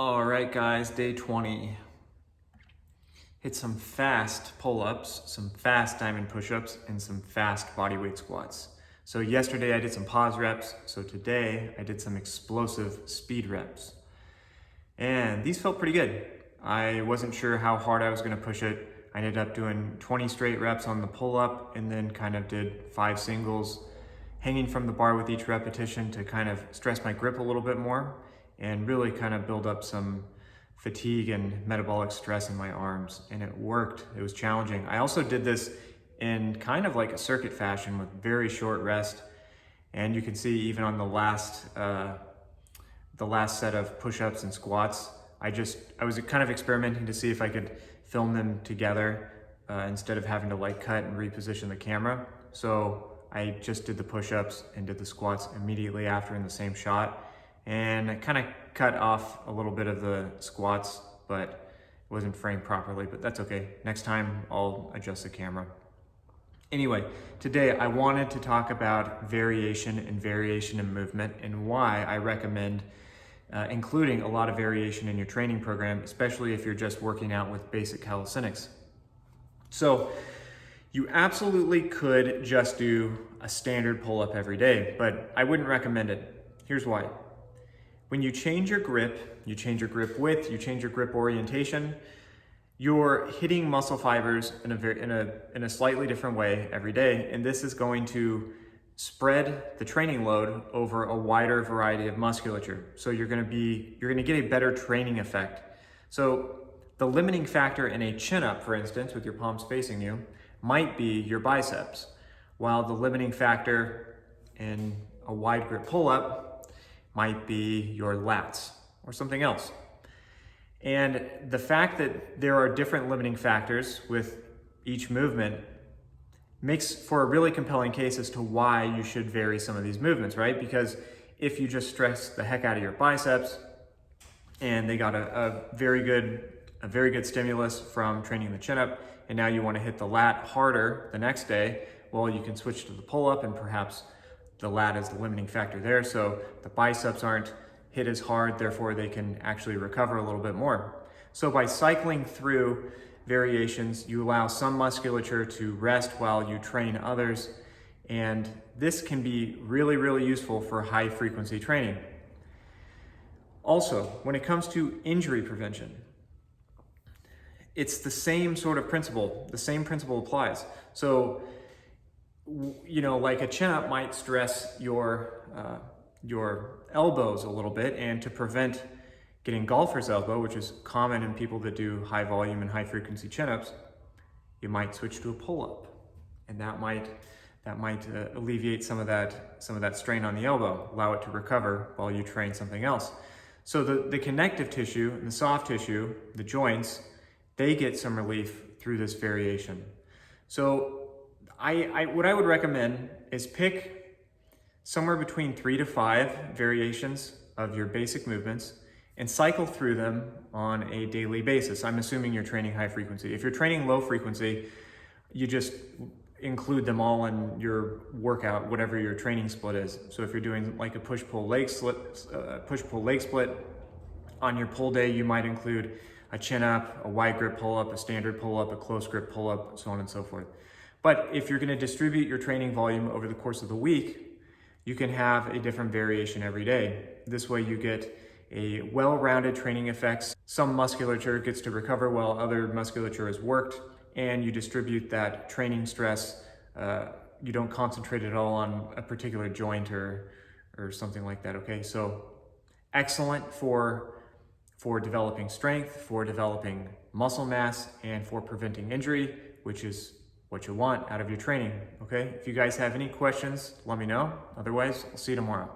All right, guys, day 20. Hit some fast pull-ups, some fast diamond push-ups, and some fast body weight squats. So yesterday I did some pause reps, so today I did some explosive speed reps. And these felt pretty good. I wasn't sure how hard I was gonna push it. I ended up doing 20 straight reps on the pull-up and then kind of did 5 singles, hanging from the bar with each repetition to kind of stress my grip a little bit more and really kind of build up some fatigue and metabolic stress in my arms, and it worked. It was challenging. I also did this in kind of like a circuit fashion with very short rest, and you can see even on the last set of push-ups and squats, I was kind of experimenting to see if I could film them together instead of having to like cut and reposition the camera. So I just did the push-ups and did the squats immediately after in the same shot. And I kind of cut off a little bit of the squats, but it wasn't framed properly, but that's okay. Next time I'll adjust the camera. Anyway, today I wanted to talk about variation in movement and why I recommend including a lot of variation in your training program, especially if you're just working out with basic calisthenics. So you absolutely could just do a standard pull-up every day, but I wouldn't recommend it. Here's why. When you change your grip, you change your grip width, you change your grip orientation, you're hitting muscle fibers in a slightly different way every day, and this is going to spread the training load over a wider variety of musculature. So you're gonna get a better training effect. So the limiting factor in a chin-up, for instance, with your palms facing you, might be your biceps, while the limiting factor in a wide grip pull-up might be your lats or something else. And the fact that there are different limiting factors with each movement makes for a really compelling case as to why you should vary some of these movements, right? Because if you just stress the heck out of your biceps and they got a very good stimulus from training the chin up, and now you want to hit the lat harder the next day, well, you can switch to the pull up, and perhaps the lat is the limiting factor there, so the biceps aren't hit as hard, therefore they can actually recover a little bit more. So by cycling through variations, you allow some musculature to rest while you train others, and this can be really, really useful for high frequency training. Also, when it comes to injury prevention, it's the same sort of principle. The same principle applies. So, you know, like a chin-up might stress your elbows a little bit, and to prevent getting golfer's elbow, which is common in people that do high volume and high frequency chin-ups, you might switch to a pull-up, and that might alleviate some of that strain on the elbow, allow it to recover while you train something else. So the connective tissue and the soft tissue, the joints, they get some relief through this variation. So what I would recommend is pick somewhere between 3 to 5 variations of your basic movements and cycle through them on a daily basis. I'm assuming you're training high frequency. If you're training low frequency, you just include them all in your workout, whatever your training split is. So if you're doing like a push-pull leg split, on your pull day, you might include a chin-up, a wide grip pull-up, a standard pull-up, a close grip pull-up, so on and so forth. But if you're gonna distribute your training volume over the course of the week, you can have a different variation every day. This way you get a well-rounded training effects. Some musculature gets to recover while other musculature is worked, and you distribute that training stress. You don't concentrate it all on a particular joint or something like that, okay? So excellent for developing strength, for developing muscle mass, and for preventing injury, which is what you want out of your training, okay? If you guys have any questions, let me know. Otherwise, I'll see you tomorrow.